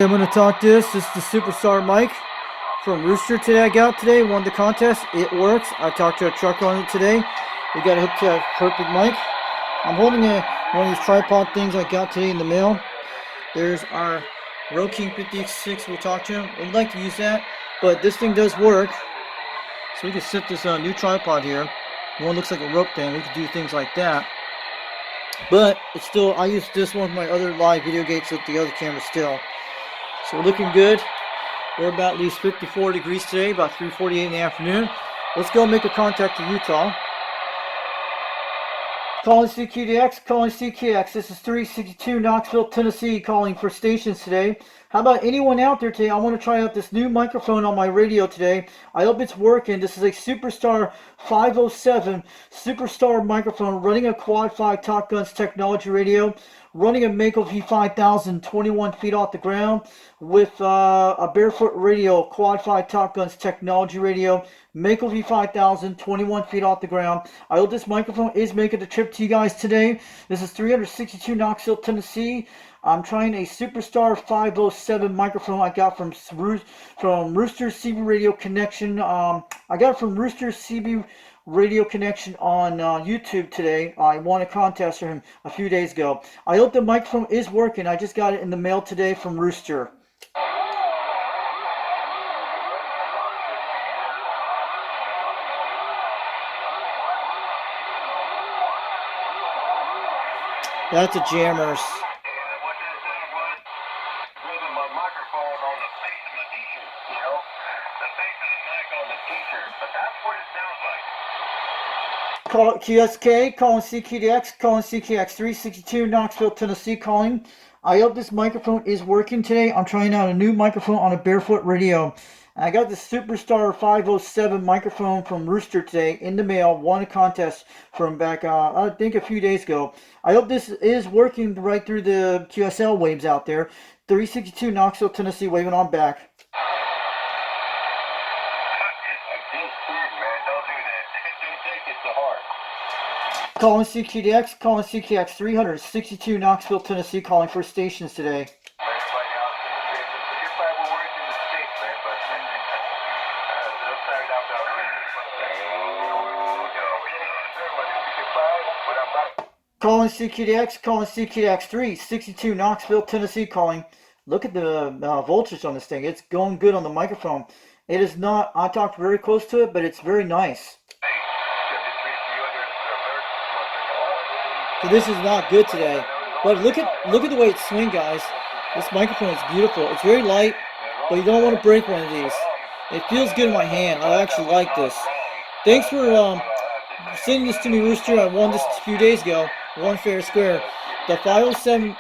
I'm going to talk this. This is the superstar mic from Rooster today. I got today. Won the contest. It works. I talked to a trucker on it today. We got it hooked to a perfect mic. I'm holding one of these tripod things I got today in the mail. There's our Roku 56 we'll talk to. We'd like to use that, but this thing does work. So we can set this new tripod here. One looks like a rope thing. We could do things like that. But it's still, I use this one with my other live video gates with the other camera still. So we're looking good. We're about at least 54 degrees today, about 3:48 in the afternoon. Let's go make a contact to Utah. Calling CQDX, calling CKX. This is 362 Knoxville, Tennessee, calling for stations today. How about anyone out there today? I want to try out this new microphone on my radio today. I hope it's working. This is a Superstar 507 Superstar microphone running a Quad 5 Top Guns technology radio, running a Mako V5000 21 feet off the ground with a barefoot radio, Quad 5 Top Guns technology radio, Mako V5000 21 feet off the ground. I hope this microphone is making the trip to you guys today. This is 362 Knoxville, Tennessee. I'm trying a Superstar 507 microphone I got from Rooster CBRadio Connection. I got it from Rooster CBRadio Connection on YouTube today. I won a contest for him a few days ago. I hope the microphone is working. I just got it in the mail today from Rooster. That's a Jammers. Call QSK, calling CQDX, calling CKX362 Knoxville, Tennessee, calling. I hope this microphone is working today. I'm trying out a new microphone on a barefoot radio. I got the Superstar 507 microphone from Rooster today in the mail. Won a contest from back, I think a few days ago. I hope this is working right through the QSL waves out there. 362 Knoxville, Tennessee, waving on back. Calling CQDX, calling CKX 362 Knoxville, Tennessee, calling for stations today. Calling CQDX, calling CKX 362 Knoxville, Tennessee, calling. Look at the voltage on this thing. It's going good on the microphone. It is not, I talked very close to it, but it's very nice. So this is not good today, but look at the way it swings, guys. This microphone is beautiful. It's very light, but you don't want to break one of these. It feels good in my hand. I actually like this. Thanks for sending this to me, Rooster. I won this a few days ago. Won fair square. The 507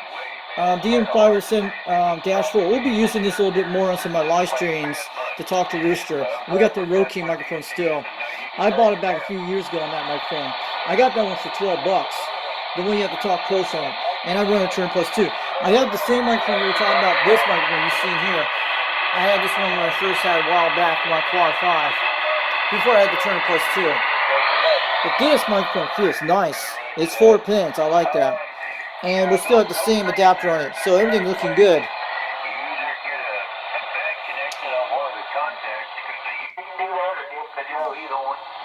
DM507-4. We'll be using this a little bit more on some of my live streams to talk to Rooster. We got the Roku microphone still. I bought it back a few years ago on that microphone. I got that one for $12. The one you have to talk close on. And I run a Turn Plus 2. I have the same microphone we were talking about, this microphone you see here. I had this one when I first had it a while back for my Quad 5. Before I had the Turn Plus 2. But this microphone feels nice. It's 4 pins. I like that. And we still have the same adapter on it. So everything looking good.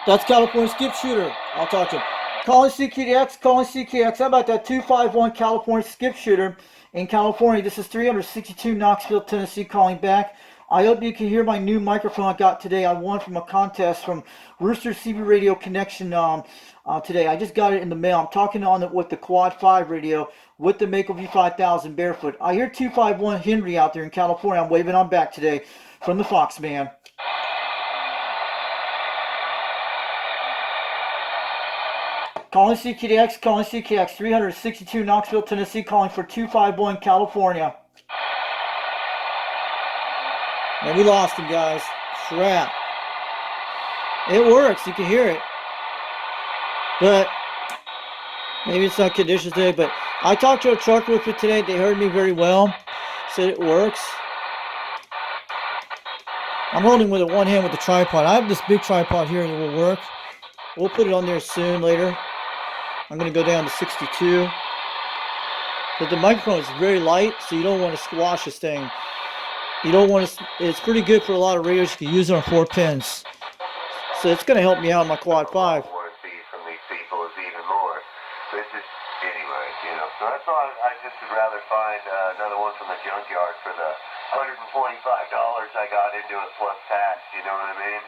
That's California Skip Shooter. I'll talk to him. Calling CQDX, calling CKX. How about that 251 California Skip Shooter in California? This is 362 Knoxville, Tennessee, calling back. I hope you can hear my new microphone I got today. I won from a contest from Rooster CBRadio Connection today. I just got it in the mail. I'm talking on it with the Quad 5 radio with the Mako V5000 barefoot. I hear 251 Henry out there in California. I'm waving on back today from the Fox Man. Calling CQDX, calling CKX 362 Knoxville, Tennessee, calling for 251 California. And we lost him, guys. Crap. It works. You can hear it. But maybe it's not conditions today. But I talked to a trucker with it today. They heard me very well. Said it works. I'm holding with it one hand with the tripod. I have this big tripod here that will work. We'll put it on there soon later. I'm going to go down to 62. But the microphone is very light, so you don't want to squash this thing. You don't want to. It's pretty good for a lot of radios. You can use it on 4 pins. So it's going to help me out on my quad 5. Warranty from these people is even more. This is anyway, you know. So that's why I just would rather find another one from the junkyard for the $125 I got into it plus tax. You know what I mean?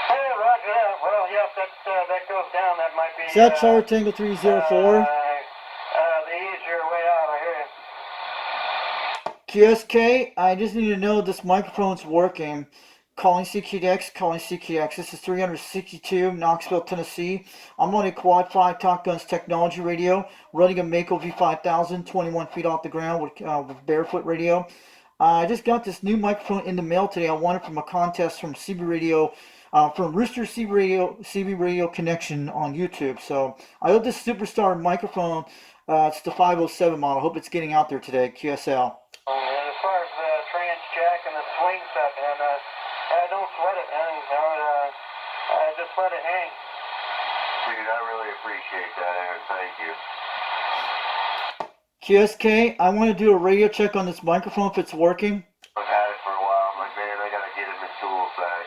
Hey, roger that. Well, yeah, if that goes down, that might be. Is that Charlie Tango 304? The easier way out. I hear you. QSK, I just need to know this microphone's working. Calling CKDX, calling CKDX. This is 362 Knoxville, Tennessee. I'm on a quad 5 Top Guns technology radio, running a Mako V5000, 21 feet off the ground with barefoot radio. I just got this new microphone in the mail today. I won it from a contest from CBRadio, from Rooster CBRadio Connection on YouTube. So I hope this Superstar microphone, it's the 507 model. I hope it's getting out there today, QSL. And as far as the trans jack and the swing set, and don't sweat it, man. Just let it hang. Dude, I really appreciate that, Aaron. Thank you. QSK, I want to do a radio check on this microphone if it's working. I've had it for a while. I'm like, man, I gotta get in the tools back.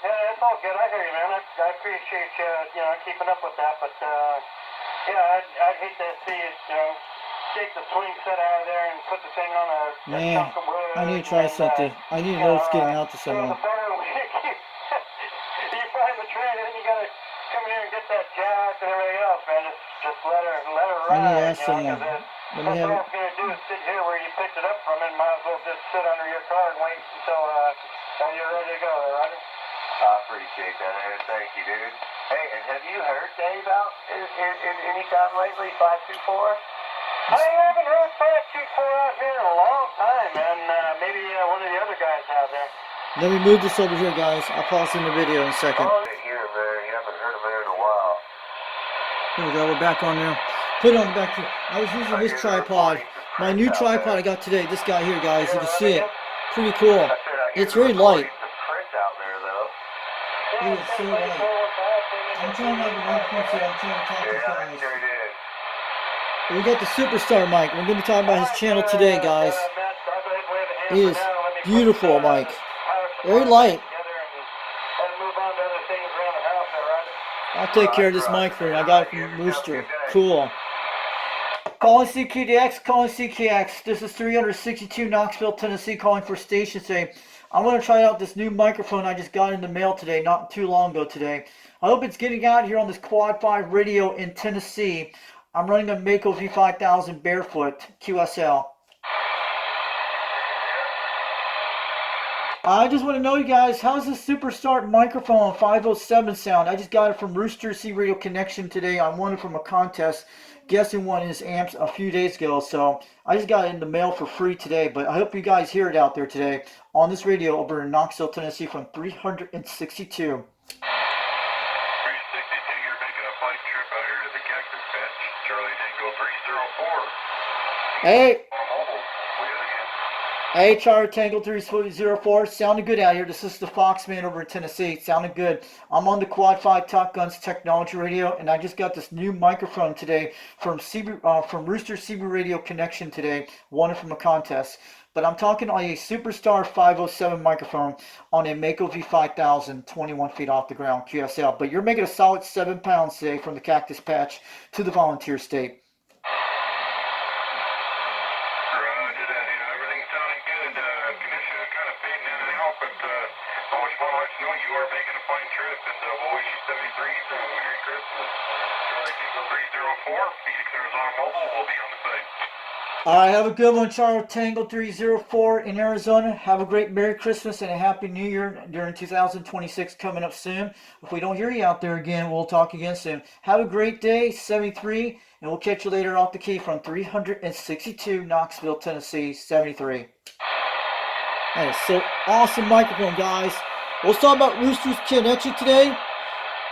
It's all good. I hear you, man. I appreciate you, keeping up with that. But yeah, I'd hate to see it, take the swing set out of there and put the thing on a chunk of wood. I need to try something. I need to know it's getting out to someone. You find the train and then you gotta come here and get that jack and everything else, man. Just let her ride. I need to ask someone. That's all it's gonna do is sit here where you picked it up from and might as well just sit under your car and wait until you're ready to go, right? I appreciate that, Aaron. Thank you, dude. Hey, and have you heard Dave out any time lately, 524? I haven't heard 524 out here in a long time, and maybe one of the other guys out there. Let me move this over here, guys. I'll pause in the video in a second. Oh, I didn't hear him there. You haven't heard him there in a while. Here we go. We're back on there. Put it on the back. I was using this tripod. My new tripod I got today. This guy here, guys. You can see it. Pretty cool. It's very light. It's so light. I'm trying to have the microphone so I'm trying to talk to you guys. We got the Superstar mic. We're going to be talking about his channel today, guys. It is beautiful, Mike. Very light. I'll take care of this mic for you. I got it from Rooster. Cool. Calling CKDX, calling CKX. This is 362 Knoxville, Tennessee, calling for station today. I'm going to try out this new microphone I just got in the mail today, not too long ago today. I hope it's getting out here on this Quad 5 radio in Tennessee. I'm running a Mako V5000 barefoot QSL. I just want to know, you guys, how's this Superstar microphone 507 sound? I just got it from Rooster CBRadio Connection today. I won it from a contest, guessing one of his amps a few days ago. So I just got it in the mail for free today. But I hope you guys hear it out there today on this radio over in Knoxville, Tennessee from 362. Hey! Hey, Charlie Tango 304. Sounded good out here. This is the Foxman over in Tennessee. Sounded good. I'm on the Quad 5 Top Guns technology radio, and I just got this new microphone today from Rooster CBRadio Connection today. Won it from a contest. But I'm talking on a Superstar 507 microphone on a Mako V5000, 21 feet off the ground QSL. But you're making a solid 7 pounds today from the Cactus Patch to the Volunteer State. All right, have a good one, Charlie Tango 304 in Arizona. Have a great Merry Christmas and a Happy New Year during 2026 coming up soon. If we don't hear you out there again, we'll talk again soon. Have a great day, 73, and we'll catch you later off the key from 362 Knoxville, Tennessee, 73. That is so awesome microphone, guys. Let's talk about Rooster's connection today.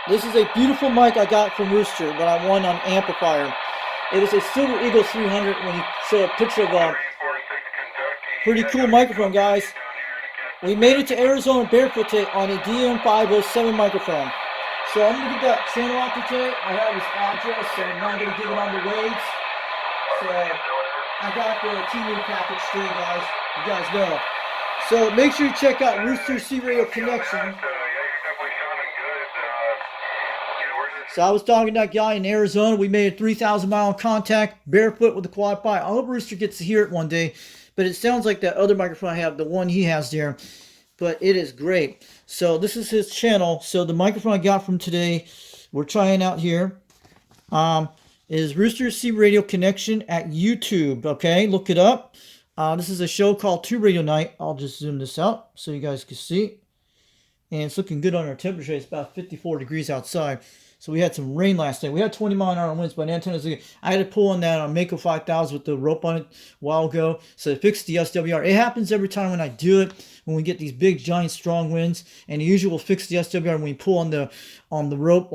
This is a beautiful mic I got from Rooster when I won on Amplifier. It was a Silver Eagle 300 when you show a picture of a pretty cool microphone, guys. We made it to Arizona barefoot on a DM507 microphone. So I'm going to get that channel out today. I have his address, so I'm not going to give it on the waves. So I got the T-Move package today, guys. You guys know. So make sure you check out Rooster CBRadio Connection. So I was talking to that guy in Arizona. We made a 3,000-mile contact barefoot with the quad 5. I hope Rooster gets to hear it one day. But it sounds like that other microphone I have, the one he has there. But it is great. So this is his channel. So the microphone I got from today, we're trying out here, is Rooster CBRadio Connection at YouTube. Okay, look it up. This is a show called Tube Radio Night. I'll just zoom this out so you guys can see. And it's looking good on our temperature. It's about 54 degrees outside. So we had some rain last night. We had 20-mile-an-hour winds, but antennas. I had to pull on that on Mako 5000 with the rope on it a while ago. So it fixed the SWR. It happens every time when I do it. When we get these big, giant, strong winds, and usually we'll fix the SWR when we pull on the rope,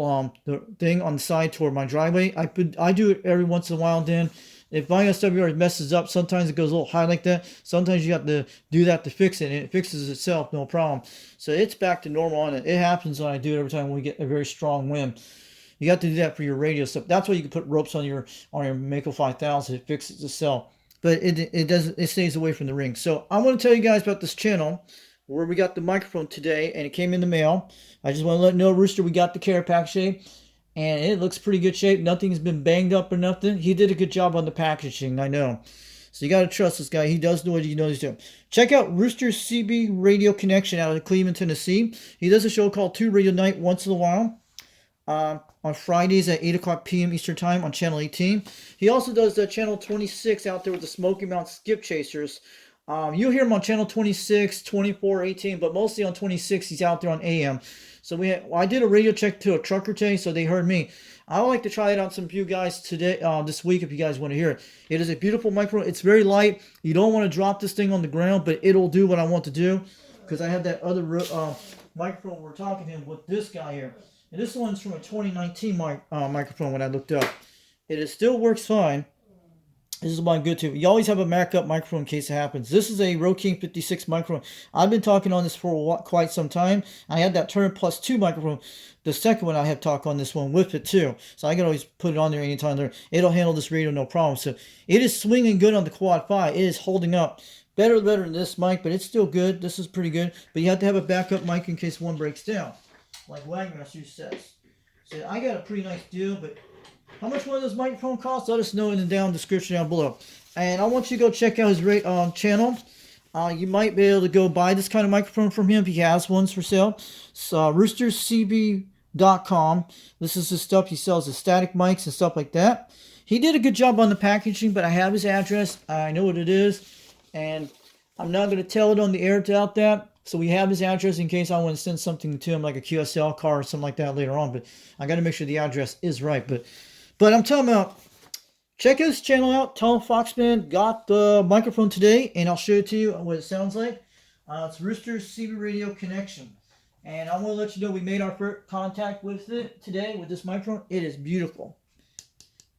the thing on the side toward my driveway. I do it every once in a while. Then, if my SWR messes up, sometimes it goes a little high like that. Sometimes you have to do that to fix it, and it fixes itself, no problem. So it's back to normal on it. It happens when I do it every time we get a very strong wind. You got to do that for your radio stuff. That's why you can put ropes on your Mako 5000. It fixes itself, but it stays away from the ring. So I want to tell you guys about this channel where we got the microphone today, and it came in the mail. I just want to let you know, Rooster, we got the care package, and it looks pretty good shape. Nothing's been banged up or nothing. He did a good job on the packaging, I know. So you got to trust this guy. He does know what he knows he's doing. Check out Rooster CBRadio Connection out of Cleveland, Tennessee. He does a show called Tube Radio Night once in a while. On Fridays at 8 o'clock p.m. Eastern Time on Channel 18. He also does the Channel 26 out there with the Smoky Mountain Skip Chasers. You'll hear him on Channel 26, 24, 18, but mostly on 26 he's out there on AM. So I did a radio check to a trucker today, so they heard me. I would like to try it out some of you guys today, this week, if you guys want to hear it. It is a beautiful microphone. It's very light. You don't want to drop this thing on the ground, but it'll do what I want to do, because I have that other microphone we're talking to with this guy here. And this one's from a 2019 microphone when I looked up. It still works fine. This is my good too. You always have a backup microphone in case it happens. This is a Rode King 56 microphone. I've been talking on this for quite some time. I had that Turner Plus 2 microphone. The second one I have talked on this one with it too. So I can always put it on there anytime. It'll handle this radio no problem. So it is swinging good on the Quad 5. It is holding up. Better than this mic, but it's still good. This is pretty good. But you have to have a backup mic in case one breaks down. Like Wagmaster says. So I got a pretty nice deal, but how much one of those microphones costs? Let us know in the description down below. And I want you to go check out his channel. You might be able to go buy this kind of microphone from him if he has ones for sale. So roostercb.com. This is the stuff he sells, the static mics and stuff like that. He did a good job on the packaging, but I have his address. I know what it is, and I'm not going to tell it on the air about that. So we have his address in case I want to send something to him, like a QSL car or something like that later on. But I got to make sure the address is right. But I'm talking about, check his channel out. Tell him Foxman got the microphone today, and I'll show it to you what it sounds like. It's Rooster CBRadio Connection. And I want to let you know we made our first contact with it today with this microphone. It is beautiful.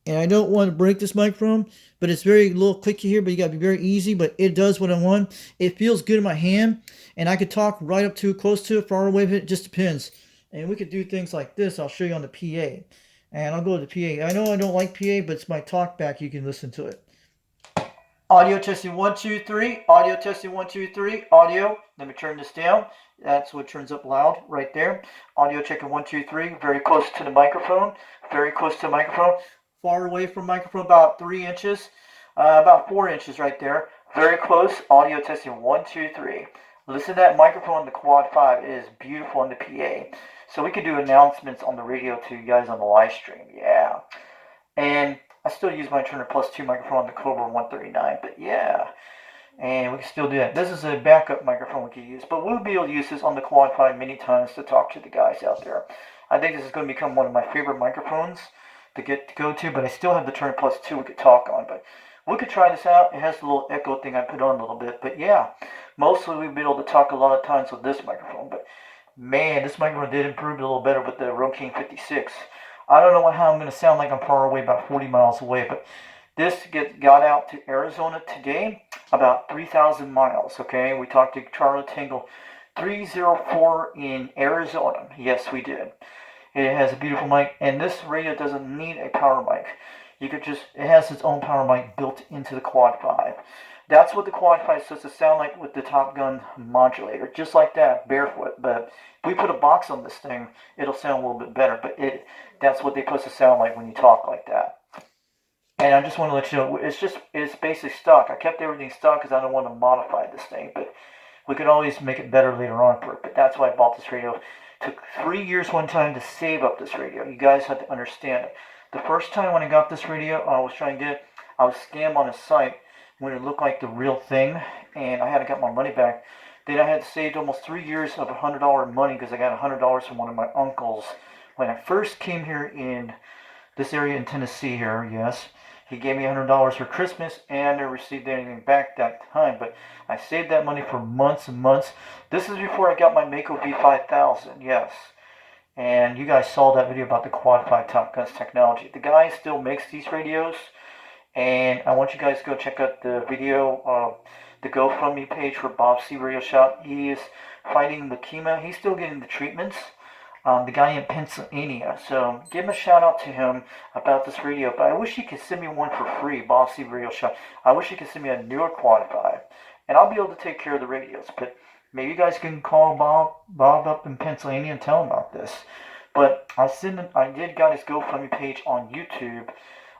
And I don't want to break this microphone, but it's very little clicky here, but you got to be very easy, but it does what I want. It feels good in my hand, and I could talk right up to it, close to it, far away with it. It just depends. And we could do things like this. I'll show you on the PA. And I'll go to the PA. I know I don't like PA, but it's my talk back. You can listen to it. Audio testing 1, 2, 3. Audio testing 1, 2, 3. Audio. Let me turn this down. That's what turns up loud right there. Audio checking 1, 2, 3. Very close to the microphone. Very close to the microphone. Far away from microphone, about 3 inches. About 4 inches right there. Very close. Audio testing 1, 2, 3. Listen to that microphone on the Quad 5. It is beautiful on the PA. So we can do announcements on the radio to you guys on the live stream. Yeah. And I still use my Turner Plus 2 microphone on the Cobra 139. But yeah. And we can still do that. This is a backup microphone we can use. But we'll be able to use this on the Quad 5 many times to talk to the guys out there. I think this is going to become one of my favorite microphones to go to. But I still have the Turner Plus 2 we could talk on. But we could try this out. It has the little echo thing I put on a little bit. But yeah. Mostly we'll be able to talk a lot of times with this microphone. But man, this microphone did improve a little better with the Rode King 56. I don't know how I'm going to sound like I'm far away, about 40 miles away, but this got out to Arizona today, about 3,000 miles, okay? We talked to Charlie Tingle 304 in Arizona. Yes, we did. It has a beautiful mic, and this radio doesn't need a power mic. You could just, it has its own power mic built into the Quad 5. That's what the Quad 5 is supposed to sound like with the Top Gun modulator, just like that, barefoot. But if we put a box on this thing, it'll sound a little bit better. But that's what they're supposed to sound like when you talk like that. And I just want to let you know, it's basically stock. I kept everything stock because I don't want to modify this thing, but we could always make it better later on for it. But that's why I bought this radio. It took 3 years one time to save up this radio. You guys have to understand it. The first time when I got this radio, I was trying to get it, I was scammed on a site when it looked like the real thing, and I had to get my money back. Then I had saved almost 3 years of $100 money because I got $100 from one of my uncles when I first came here in this area in Tennessee here, yes. He gave me $100 for Christmas, and I never received anything back that time. But I saved that money for months and months. This is before I got my Mako V5000, yes. And you guys saw that video about the Quad 5 Top Guns technology. The guy still makes these radios, and I want you guys to go check out the video of the GoFundMe page for Bob CBRadio Shop. He is fighting leukemia. He's still getting the treatments. The guy in Pennsylvania. So give him a shout out to him about this radio. But I wish he could send me one for free, Bob CBRadio Shop. I wish he could send me a newer Quad 5. And I'll be able to take care of the radios. But maybe you guys can call Bob up in Pennsylvania and tell him about this. But I did got his GoFundMe page on YouTube,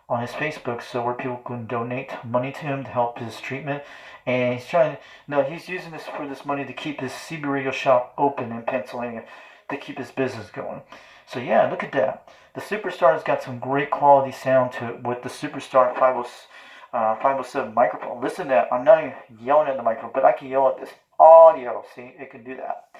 on his Facebook, so where people can donate money to him to help his treatment. And he's using this money to keep his CBRadio Shop open in Pennsylvania, to keep his business going. So yeah, look at that. The Superstar's got some great quality sound to it with the Superstar 507 microphone. Listen to that. I'm not even yelling at the microphone, but I can yell at this audio. See, it can do that.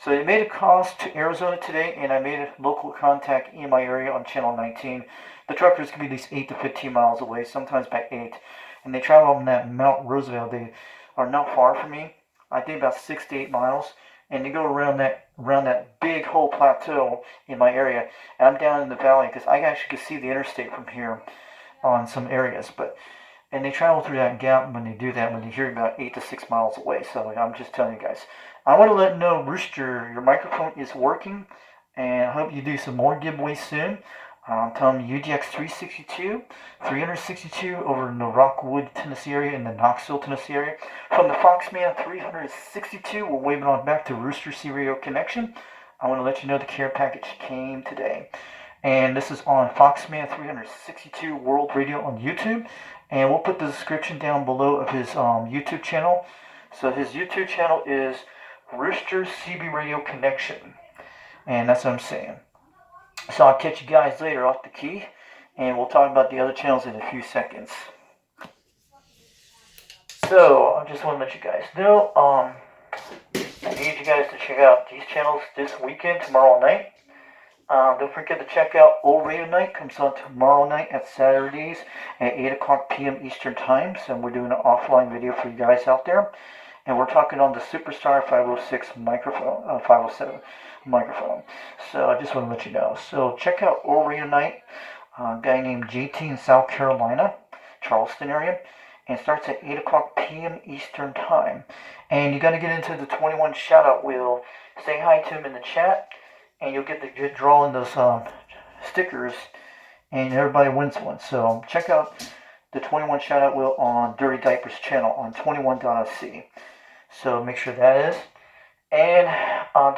So it made a call to Arizona today, and I made a local contact in my area on channel 19. The truckers can be at least 8 to 15 miles away, sometimes by 8. And they travel on that Mount Roosevelt. They are not far from me. I think about 6 to 8 miles. And they go around that big whole plateau in my area. And I'm down in the valley because I actually can see the interstate from here on some areas. And they travel through that gap when they do that, when they hear about 8 to 6 miles away. So I'm just telling you guys. I want to let you know, Rooster, your microphone is working. And I hope you do some more giveaways soon. I'm telling you, UDX362 over in the Rockwood, Tennessee area, in the Knoxville, Tennessee area. From the Foxman 362, we're waving on back to Rooster CBRadio Connection. I want to let you know the care package came today. And this is on Foxman 362 World Radio on YouTube. And we'll put the description down below of his YouTube channel. So his YouTube channel is Rooster CBRadio Connection. And that's what I'm saying. So I'll catch you guys later off the key, and we'll talk about the other channels in a few seconds. So I just want to let you guys know, I need you guys to check out these channels this weekend, tomorrow night. Don't forget to check out Old Radio Night. Comes on tomorrow night at Saturdays at 8 o'clock p.m. Eastern Time. So we're doing an offline video for you guys out there. And we're talking on the Superstar 506 microphone, 507 microphone. So I just want to let you know. So check out Old Radio Night, a guy named JT in South Carolina, Charleston area. And starts at 8 o'clock p.m. Eastern Time. And you got to get into the 21 shout-out wheel. Say hi to him in the chat. And you'll get the good draw in those stickers. And everybody wins one. So check out the 21 shout-out wheel on Dirty Diapers channel on 21.sc. So make sure that is. And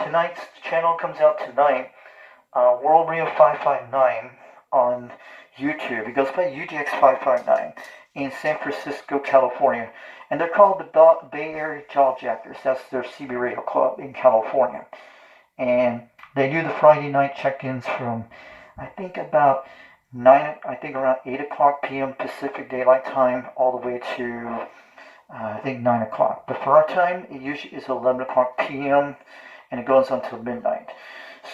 tonight's channel comes out tonight. World Radio 559 on YouTube. It goes by UDX559 in San Francisco, California. And they're called the Bay Area Jawjackers. That's their CBRadio club in California. And they do the Friday night check-ins from, I think around 8 o'clock p.m. Pacific Daylight Time all the way to, I think 9 o'clock. But for our time, it usually is 11 o'clock p.m. and it goes until midnight.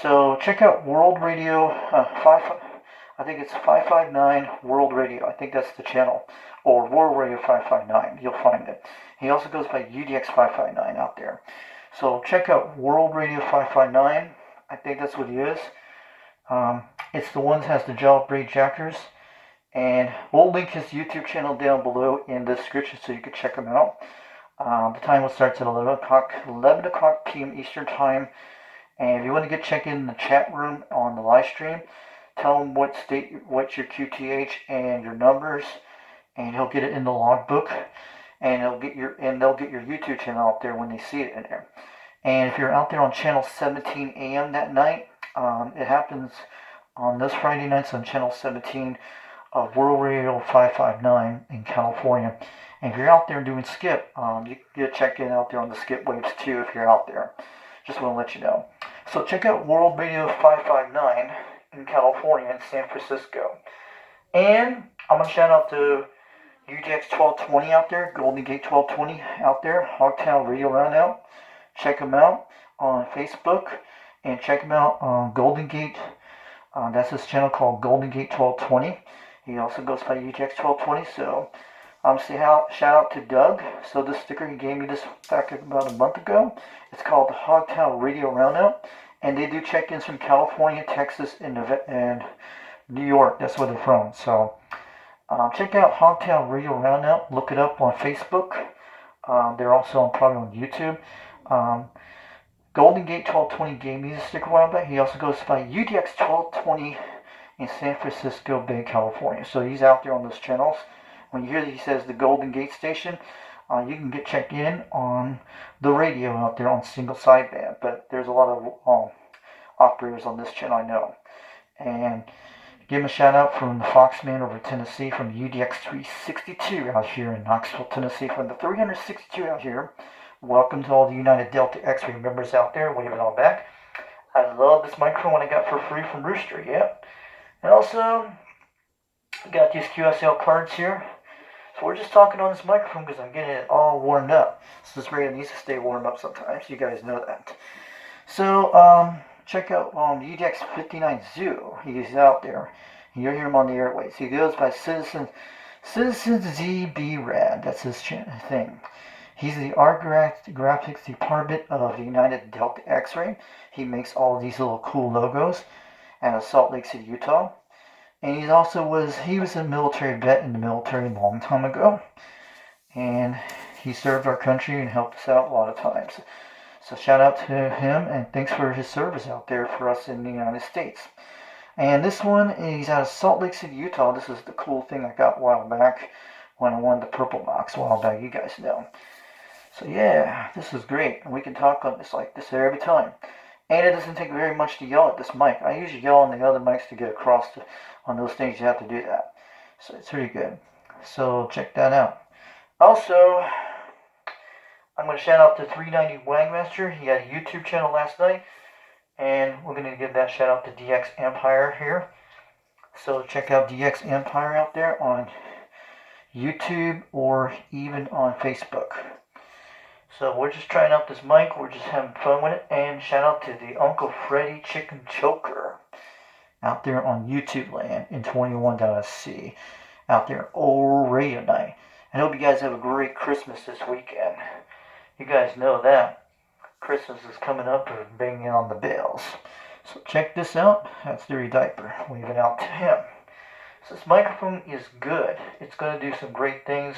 So check out World Radio, I think it's 559 World Radio. I think that's the channel. Or World Radio 559. You'll find it. He also goes by UDX 559 out there. So check out World Radio 559. I think that's what he is. It's the one that has the Jawbreak Jackers. And we'll link his YouTube channel down below in the description so you can check him out. The time will start at 11 o'clock p.m. Eastern Time. And if you want to check in the chat room on the live stream, tell him what's your QTH and your numbers, and he'll get it in the logbook, and they'll get your YouTube channel out there when they see it in there. And if you're out there on channel 17 AM that night, it happens on those Friday nights on channel 17 of World Radio 559 in California. And if you're out there doing skip, you can check in out there on the skip waves too if you're out there. Just want to let you know. So check out World Radio 559 in California and San Francisco. And I'm going to shout out to UDX362 out there, Golden Gate 1220 out there, Hogtown Radio Roundout. Check them out on Facebook, and check him out on Golden Gate. That's his channel called Golden Gate 1220. He also goes by UDX362. So shout out to Doug. So this sticker he gave me this back about a month ago. It's called the Hogtown Radio Roundup, and they do check-ins from California, Texas, and New York. That's where they're from. So check out Hogtown Radio Roundup. Look it up on Facebook. They're also probably on YouTube. Golden Gate 1220 gave me this sticker a while back. He also goes by UDX362 in San Francisco Bay, California. So he's out there on those channels. When you hear that he says the Golden Gate station, you can check in on the radio out there on single sideband. But there's a lot of operators on this channel, I know. And give him a shout out from the Foxman over Tennessee, from UDX362 out here in Knoxville, Tennessee, from the 362 out here. Welcome to all the United Delta X-Ray members out there, waving all back. I love this microphone I got for free from Rooster, yep. And also, got these QSL cards here. So we're just talking on this microphone because I'm getting it all warmed up. So this radio needs to stay warmed up sometimes. You guys know that. So check out UDX59 Zoo. He's out there. You'll hear him on the airways. He goes by Citizen CBRadio. That's his thing. He's the art graphics department of the United Delta X-Ray. He makes all of these little cool logos out of Salt Lake City, Utah. And he was a military vet in the military a long time ago. And he served our country and helped us out a lot of times. So shout out to him, and thanks for his service out there for us in the United States. And this one, he's out of Salt Lake City, Utah. This is the cool thing I got a while back when I won the purple box a while back, you guys know. So yeah, this is great. And we can talk on this like this every time. And it doesn't take very much to yell at this mic. I usually yell on the other mics to get across on those things. You have to do that. So it's pretty good. So check that out. Also, I'm going to shout out to 390 Wangmaster. He had a YouTube channel last night. And we're going to give that shout out to DX Empire here. So check out DX Empire out there on YouTube or even on Facebook. So we're just trying out this mic. We're just having fun with it. And shout out to the Uncle Freddy Chicken Choker out there on YouTube land in 21.C out there. Old radio night. I hope you guys have a great Christmas this weekend. You guys know that Christmas is coming up and banging on the bells. So check this out. That's Dirty Diaper waving out to him. So this microphone is good. It's going to do some great things.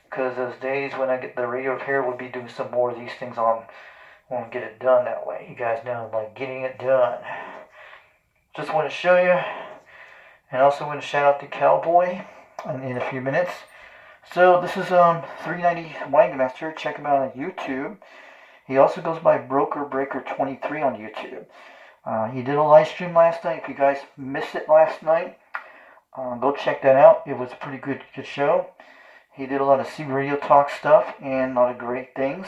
Because those days when I get the radio repair, we'll be doing some more of these things on when we get it done that way. You guys know, like getting it done. Just want to show you. And also want to shout out to Cowboy in a few minutes. So this is 390 Wangmaster. Check him out on YouTube. He also goes by Broker Breaker 23 on YouTube. He did a live stream last night. If you guys missed it last night, go check that out. It was a pretty good show. He did a lot of CBRadio talk stuff and a lot of great things.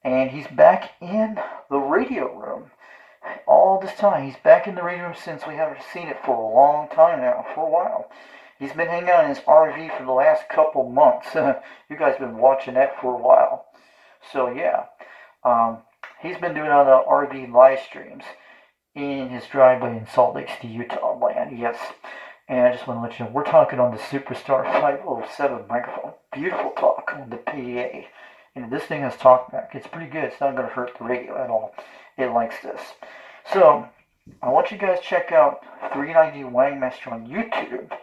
And he's back in the radio room. All this time, he's back in the radio room since we haven't seen it for a long time now, for a while. He's been hanging out in his RV for the last couple months. You guys have been watching that for a while. So yeah, he's been doing all the RV live streams in his driveway in Salt Lake City, Utah land. Yes. And I just want to let you know, we're talking on the Superstar 507 microphone. Beautiful talk on the PA. And this thing has talkback. It's pretty good. It's not going to hurt the radio at all. It likes this. So, I want you guys to check out 390 Wangmaster on YouTube.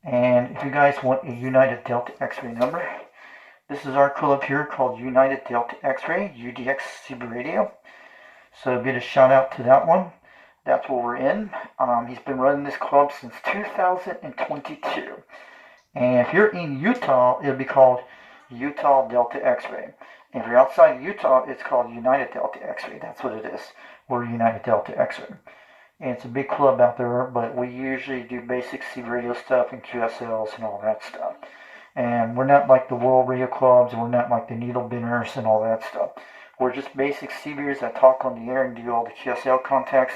And if you guys want a United Delta X-Ray number, this is our club here called United Delta X-Ray, UDX CBRadio. So get a shout out to that one. That's where we're in. He's been running this club since 2022. And if you're in Utah, it'll be called Utah Delta X-Ray. If you're outside Utah, it's called United Delta X-Ray. That's what it is. We're United Delta X-Ray. And it's a big club out there, but we usually do basic CBRadio stuff and QSLs and all that stuff. And we're not like the World Radio Clubs, and we're not like the Needle Benders and all that stuff. We're just basic CBers that talk on the air and do all the QSL contacts,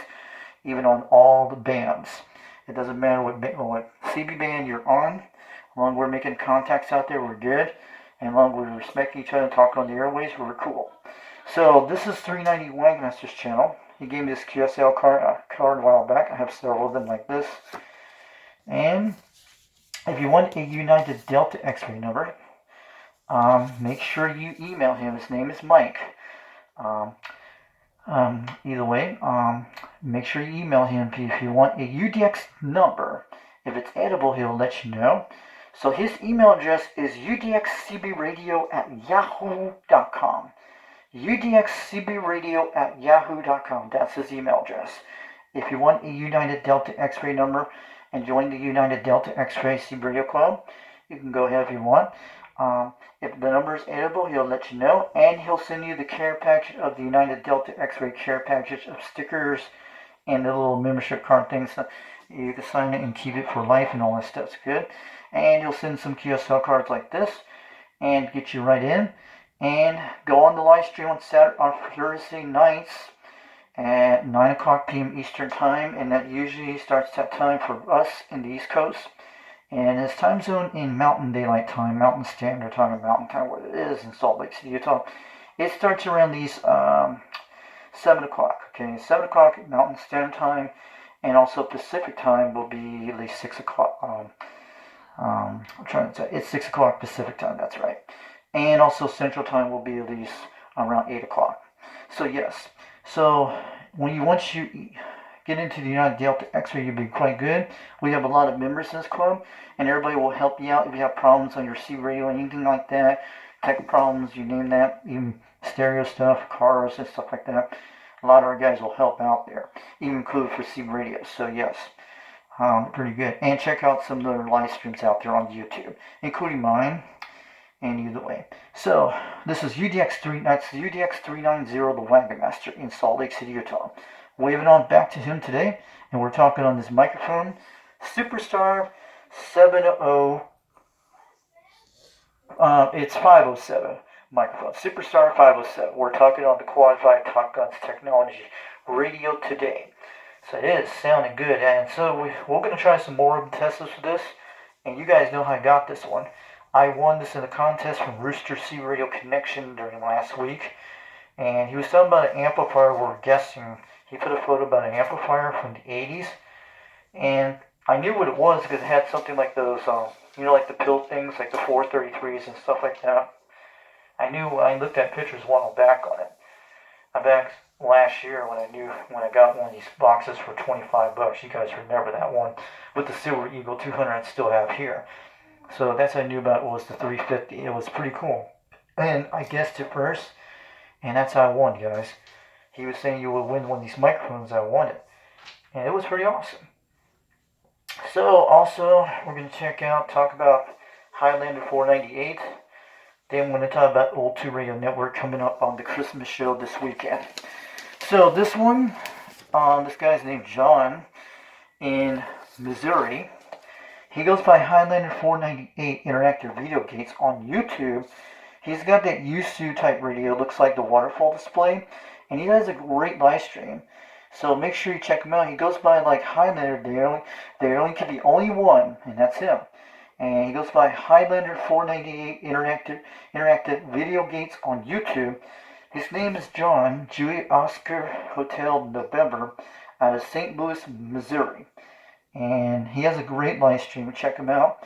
even on all the bands. It doesn't matter what CB band you're on. As long as we're making contacts out there, we're good. And as long as we respect each other and talk on the airways, we're cool. So this is 390 Wagmaster's channel. He gave me this QSL card a while back. I have several of them like this. And if you want a United Delta X-Ray number, make sure you email him. His name is Mike. Either way, make sure you email him if you want a UDX number. If it's edible, he'll let you know. So his email address is udxcbradio@yahoo.com. udxcbradio@yahoo.com. That's his email address. If you want a United Delta X-Ray number and join the United Delta X-Ray CBRadio Club, you can go ahead if you want. If the number is edible, he'll let you know, and he'll send you the care package of the United Delta X-Ray care package of stickers and the little membership card things. So you can sign it and keep it for life, and all that stuff's good. And he'll send some QSL cards like this and get you right in. And go on the live stream on Thursday nights at 9 o'clock p.m. Eastern Time, and that usually starts that time for us in the East Coast. And his time zone in Mountain Daylight Time, Mountain Standard Time, and Mountain Time, where it is in Salt Lake City, Utah, it starts around these 7 o'clock. Okay, 7 o'clock Mountain Standard Time, and also Pacific Time will be at least 6 o'clock. I'm trying to say it's 6 o'clock Pacific Time. That's right. And also Central Time will be at least around 8 o'clock. So yes. So once you get into the United Delta X-Ray, you'll be quite good. We have a lot of members in this club, and everybody will help you out if you have problems on your CBRadio, anything like that, tech problems, you name that, even stereo stuff, cars and stuff like that. A lot of our guys will help out there, even include for CBRadio. So yes, pretty good. And check out some of the live streams out there on YouTube, including mine. And either way. So this is that's the UDX390, the Wagon Master in Salt Lake City, Utah. Waving on back to him today, and we're talking on this microphone, Superstar 700. It's 507 microphone, Superstar 507. We're talking on the Qualified Top Guns Technology radio today. So it is sounding good, and so we're going to try some more tests with this, and you guys know how I got this one. I won this in a contest from Rooster Radio Connection during last week, and he was talking about an amplifier we're guessing. He put a photo about an amplifier from the 80s, and I knew what it was because it had something like those, like the pill things, like the 433s and stuff like that. I knew when I looked at pictures a while back on it. Back last year when I got one of these boxes for $25. You guys remember that one with the Silver Eagle 200 I still have here. So that's what I knew about was the 350. It was pretty cool. And I guessed it first, and that's how I won, guys. He was saying you would win one of these microphones. I won it. And it was pretty awesome. So also, we're going to talk about Highlander 498. Then we're going to talk about Old 2 Radio Network coming up on the Christmas show this weekend. So this one, this guy's named John in Missouri. He goes by Highlander 498 Interactive Video Gates on YouTube. He's got that USU type radio, looks like the waterfall display, and he has a great live stream. So make sure you check him out. He goes by like Highlander. There only can be only one, and that's him. And he goes by Highlander 498 Interactive Video Gates on YouTube. His name is John, Julie Oscar Hotel November, out of St. Louis, Missouri. And he has a great live stream. Check him out.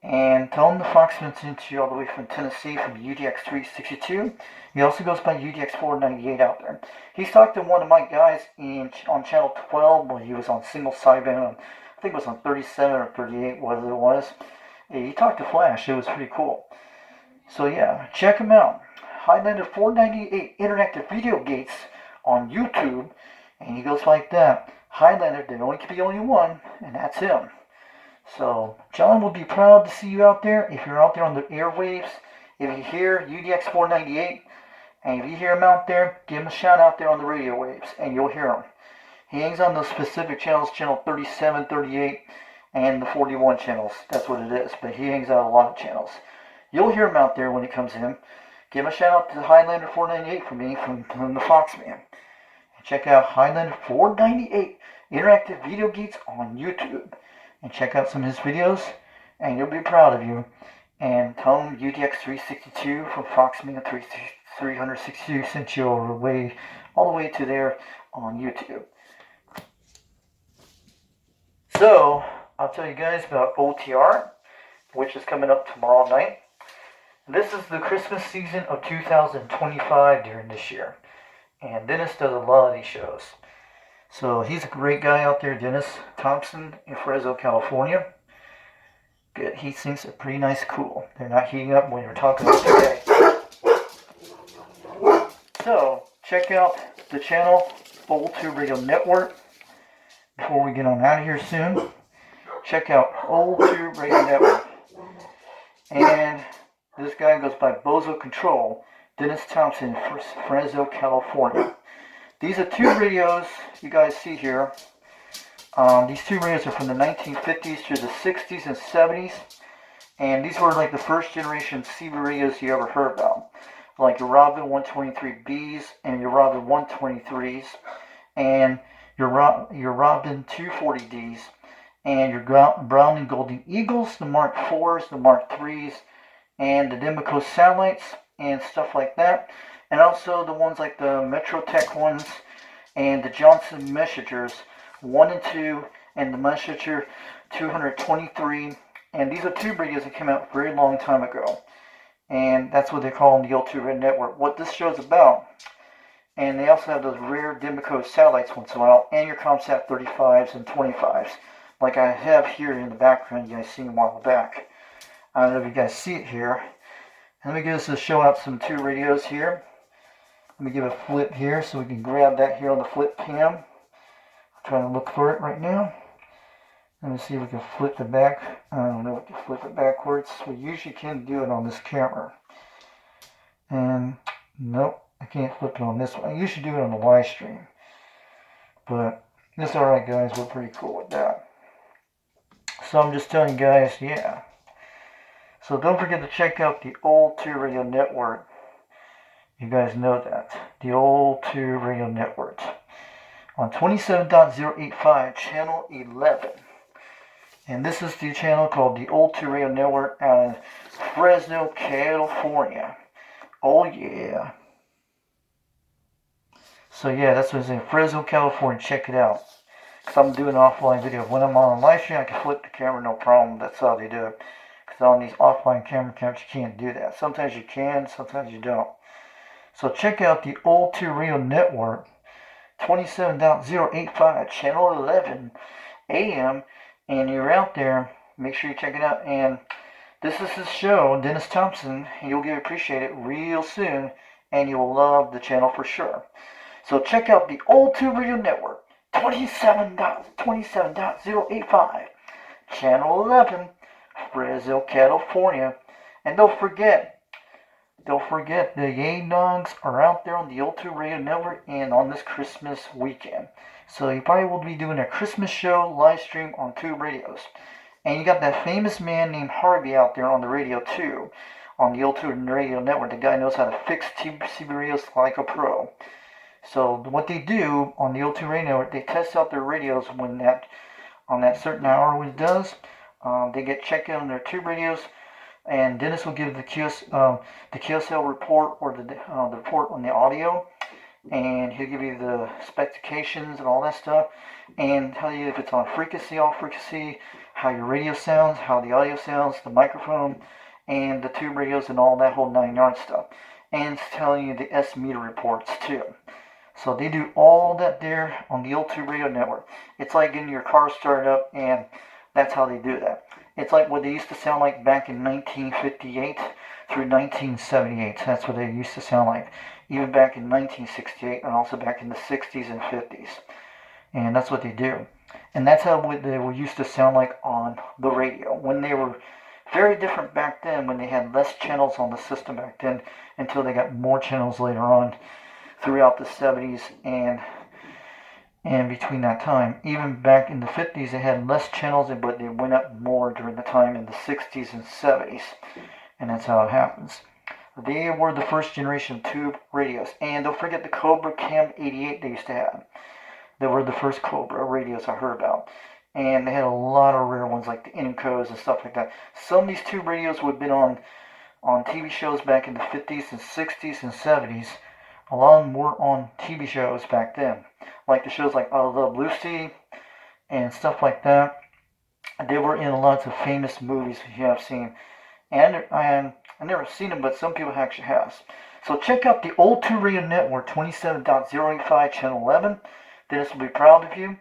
And tell him the Foxman sent you all the way from Tennessee from UDX362. He also goes by UDX498 out there. He's talked to one of my guys on channel 12 when he was on single sideband. I think it was on 37 or 38, whatever it was. He talked to Flash. It was pretty cool. So yeah, check him out. Highlander 498 Interactive Video Gates on YouTube. And he goes like that. Highlander, there only can be only one, and that's him. So John will be proud to see you out there. If you're out there on the airwaves, if you hear UDX498, and if you hear him out there, give him a shout out there on the radio waves, and you'll hear him. He hangs on those specific channels, channel 37, 38, and the 41 channels. That's what it is. But he hangs out a lot of channels. You'll hear him out there when he comes in. Give him a shout out to Highlander 498 from me, from the Foxman. And check out Highlander 498 Interactive Video Geeks on YouTube. And check out some of his videos, and you'll be proud of you. And tell him UDX362 from Foxman 362 sent you all the way to there on YouTube. So, I'll tell you guys about OTR, which is coming up tomorrow night. This is the Christmas season of 2025 during this year. And Dennis does a lot of these shows. So he's a great guy out there, Dennis Thompson in Fresno, California. Good. He sings it pretty nice cool. They're not heating up when you're talking about today. So, check out the channel, Old Tube Radio Network. Before we get on out of here soon, check out Old Tube Radio Network. And this guy goes by Bozo Control, Dennis Thompson, Fresno, California. These are tube radios you guys see here. These tube radios are from the 1950s to the 60s and 70s. And these were like the first generation CBRadios you ever heard about. Like your Robin 123Bs and your Robin 123s. And your Robin 240Ds. And your Brown and Golden Eagles, the Mark IVs, the Mark IIIs, and the Demico satellites and stuff like that. And also the ones like the Metrotech ones and the Johnson Messengers 1 and 2 and the Messenger 223. And these are tube radios that came out a very long time ago. And that's what they call them, the L2 Red Network. What this show's about. And they also have those rare Demico satellites once in a while. And your ComSat 35s and 25s. Like I have here in the background. You guys seen a while back. I don't know if you guys see it here. Let me just show out some tube radios here. Let me give a flip here so we can grab that here on the flip cam. I'm trying to look for it right now. Let me see if we can flip it back. I don't know if we can flip it backwards. We usually can do it on this camera. And nope, I can't flip it on this one. I usually do it on the live stream. But it's alright guys, we're pretty cool with that. So I'm just telling you guys, yeah. So don't forget to check out the Old Tube Radio Network. You guys know that. The Old Tube Radio Network. On 27.085, channel 11. And this is the channel called the Old Tube Radio Network out in Fresno, California. Oh yeah. So yeah, that's what it's in Fresno, California. Check it out. Because I'm doing an offline video. When I'm on a live stream, I can flip the camera, no problem. That's how they do it. Because on these offline camera cameras, you can't do that. Sometimes you can, sometimes you don't. So check out the Old Tube Radio Network, 27.085, channel 11 AM. And you're out there, make sure you check it out. And this is his show, Dennis Thompson. You'll appreciate it real soon. And you will love the channel for sure. So check out the Old Tube Radio Network, 27.085, channel 11, Fresno, California. And don't forget the Yay Dogs are out there on the Old Tube Radio Network and on this Christmas weekend. So you probably will be doing a Christmas show live stream on Tube Radios. And you got that famous man named Harvey out there on the radio too, on the Old Tube Radio Network. The guy knows how to fix CB radios like a pro. So what they do on the Old Tube Radio Network, they test out their radios when on that certain hour when it does. They get checked in on their tube radios. And Dennis will give the QSL report or the report on the audio, and he'll give you the specifications and all that stuff, and tell you if it's on frequency, off frequency, how your radio sounds, how the audio sounds, the microphone, and the tube radios and all that whole 9-yard stuff, and it's telling you the S meter reports too. So they do all that there on the Old Tube Radio Network. It's like getting your car started up, and that's how they do that. It's like what they used to sound like back in 1958 through 1978. That's what they used to sound like. Even back in 1968 and also back in the 60s and 50s. And that's what they do. And that's how they were used to sound like on the radio. When they were very different back then, when they had less channels on the system back then, until they got more channels later on throughout the 70s and between that time. Even back in the 50s, they had less channels, but they went up more during the time in the 60s and 70s. And that's how it happens. They were the first generation of tube radios. And don't forget the Cobra Cam 88 they used to have. They were the first Cobra radios I heard about. And they had a lot of rare ones like the Encos and stuff like that. Some of these tube radios would have been on TV shows back in the 50s and 60s and 70s. A lot of them were on TV shows back then. Like the shows like I Love Lucy and stuff like that. They were in lots of famous movies you have seen. And I've never seen them, but some people actually have. So check out the Old Tube Radio Network 27.085 Channel 11. Dennis will be proud of you.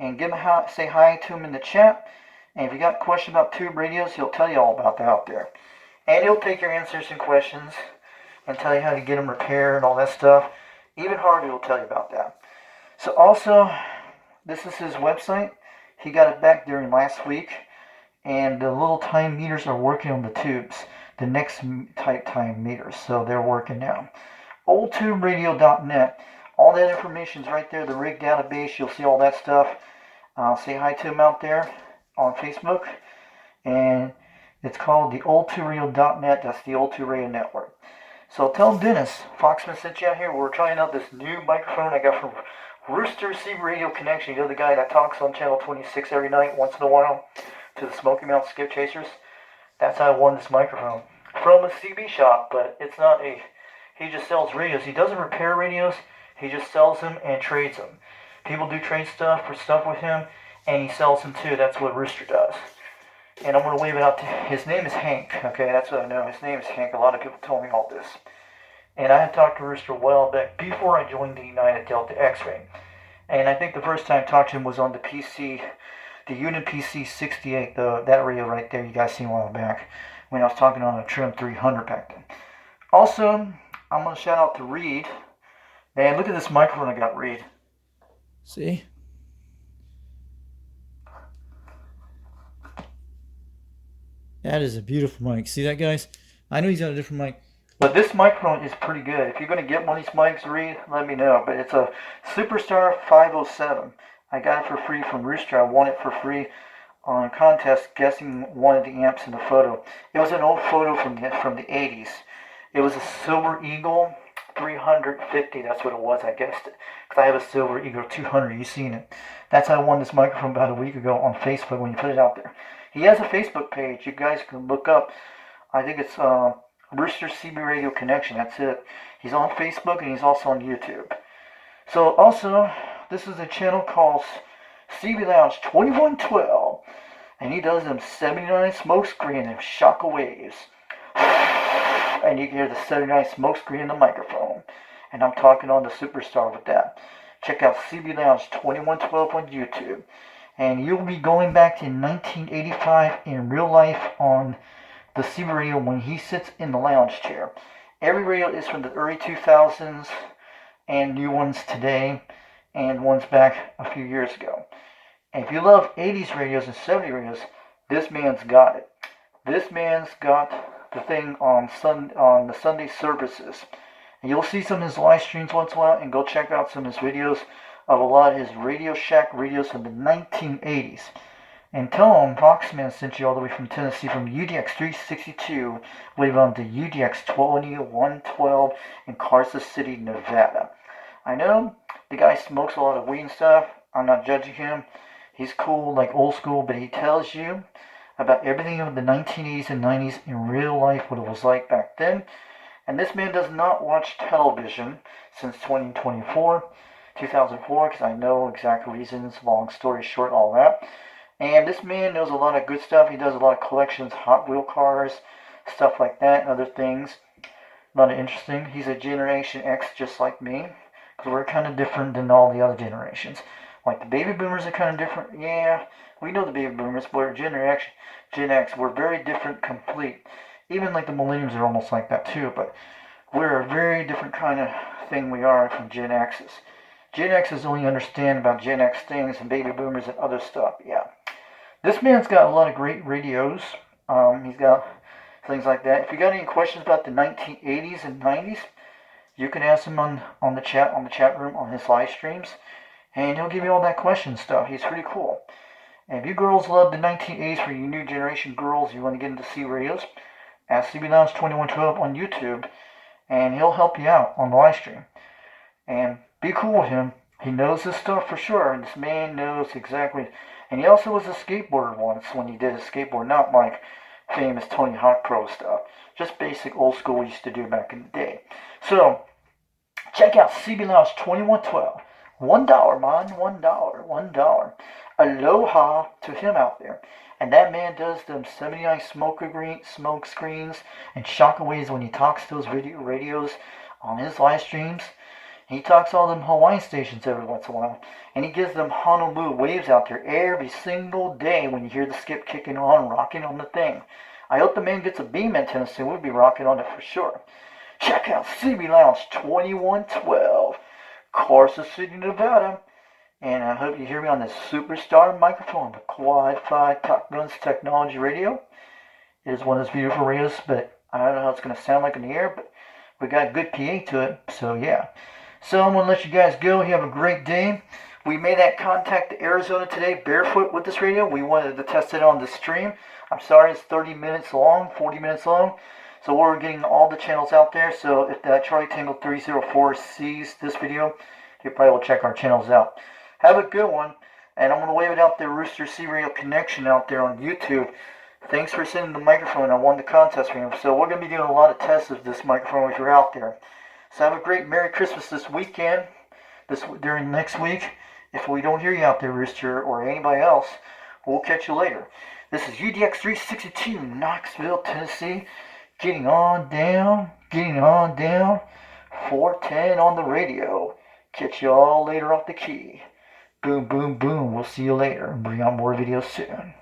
And give him say hi to him in the chat. And if you got a question about tube radios, he'll tell you all about that out there. And he'll take your answers and questions and tell you how to get them repaired and all that stuff. Even Harvey will tell you about that. So also, this is his website. He got it back during last week. And the little time meters are working on the tubes. The next type time meters. So they're working now. oldtuberadio.net. All that information is right there. The rig database. You'll see all that stuff. Say hi to him out there on Facebook. And it's called the oldtuberadio.net. That's the Old Tube Radio Network. So tell Dennis, Foxman sent you out here. We're trying out this new microphone I got from Rooster CBRadio Connection. You know the guy that talks on channel 26 every night, once in a while, to the Smoky Mountain Skip Chasers? That's how I won this microphone. From a CB shop, but it's not a... He just sells radios. He doesn't repair radios. He just sells them and trades them. People do trade stuff for stuff with him, and he sells them too. That's what Rooster does. And I'm going to wave it out to... His name is Hank. Okay, that's what I know. His name is Hank. A lot of people told me all this. And I had talked to Rooster a while back before I joined the United Delta X-Ray. And I think the first time I talked to him was on the PC, the Unit PC 68, that radio right there you guys seen a while back, when I was talking on a Trim 300 back then. Also, I'm going to shout out to Reed. Man, look at this microphone I got, Reed. See? That is a beautiful mic. See that, guys? I know he's got a different mic. But this microphone is pretty good. If you're going to get one of these mics, Reed, let me know. But it's a Superstar 507. I got it for free from Rooster. I won it for free on a contest guessing one of the amps in the photo. It was an old photo from the 80s. It was a Silver Eagle 350. That's what it was. I guessed it. Because I have a Silver Eagle 200. You've seen it. That's how I won this microphone about a week ago on Facebook when you put it out there. He has a Facebook page. You guys can look up. I think it's Rooster CBRadio Connection. That's it. He's on Facebook and he's also on YouTube. So also, this is a channel called CB Lounge 2112. And he does them 79 smoke screen and shock waves. And you can hear the 79 smoke screen in the microphone. And I'm talking on the Superstar with that. Check out CB Lounge 2112 on YouTube. And you'll be going back to 1985 in real life on the CB radio when he sits in the lounge chair. Every radio is from the early 2000s and new ones today and ones back a few years ago. And if you love 80s radios and 70s radios, this man's got it. This man's got the thing on the Sunday services. And you'll see some of his live streams once in a while, and go check out some of his videos of a lot of his Radio Shack radios from the 1980s. And tell him Foxman sent you all the way from Tennessee from UDX362, wave on to UDX2112 in Carson City, Nevada. I know the guy smokes a lot of weed and stuff. I'm not judging him. He's cool, like old school, but he tells you about everything of the 1980s and 90s in real life, what it was like back then. And this man does not watch television since 2004, because I know exact reasons, long story short, all that. And this man knows a lot of good stuff. He does a lot of collections, Hot Wheel cars, stuff like that, and other things. A lot of interesting. He's a Generation X just like me, because we're kind of different than all the other generations. Like the baby boomers are kind of different. Yeah, we know the baby boomers, but we're Gen X. We're very different, complete. Even like the millennials are almost like that too, but we're a very different kind of thing we are from Gen X's. Gen X's only understand about Gen X things and baby boomers and other stuff. Yeah. This man's got a lot of great radios. He's got things like that. If you got any questions about the 1980s and 90s, you can ask him on the chat room on his live streams, and he'll give you all that question stuff. He's pretty cool. And if you girls love the 1980s, for you new generation girls, you want to get into C radios, ask CB Lounge 2112 on YouTube, and he'll help you out on the live stream. And be cool with him. He knows his stuff for sure. And this man knows exactly. And he also was a skateboarder once when he did his skateboard, not like famous Tony Hawk Pro stuff. Just basic old school we used to do back in the day. So, check out CB Lounge 2112. $1, man. $1. Aloha to him out there. And that man does them 79 smoke screens and shockawaves when he talks to those radios on his live streams. He talks all them Hawaiian stations every once in a while. And he gives them Honolulu waves out there every single day when you hear the skip kicking on, rocking on the thing. I hope the man gets a beam in Tennessee. We'll be rocking on it for sure. Check out CB Lounge 2112, Carson City, Nevada. And I hope you hear me on this superstar microphone, the Quad 5 Top Guns Technology Radio. It is one of those beautiful radios, but I don't know how it's going to sound like in the air, but we got good PA to it, so yeah. So I'm going to let you guys go. You have a great day. We made that contact to Arizona today barefoot with this radio. We wanted to test it on the stream. I'm sorry it's 30 minutes long, 40 minutes long. So we're getting all the channels out there. So if that Charlie Tango 304 sees this video, he probably will check our channels out. Have a good one. And I'm going to wave it out there, Rooster CBRadio Connection out there on YouTube. Thanks for sending the microphone. I won the contest for him. So we're going to be doing a lot of tests of this microphone if you're out there. So have a great Merry Christmas this weekend, during next week. If we don't hear you out there, Rooster, or anybody else, we'll catch you later. This is UDX362 Knoxville, Tennessee. Getting on down. 410 on the radio. Catch you all later off the key. Boom, boom, boom. We'll see you later and bring out more videos soon.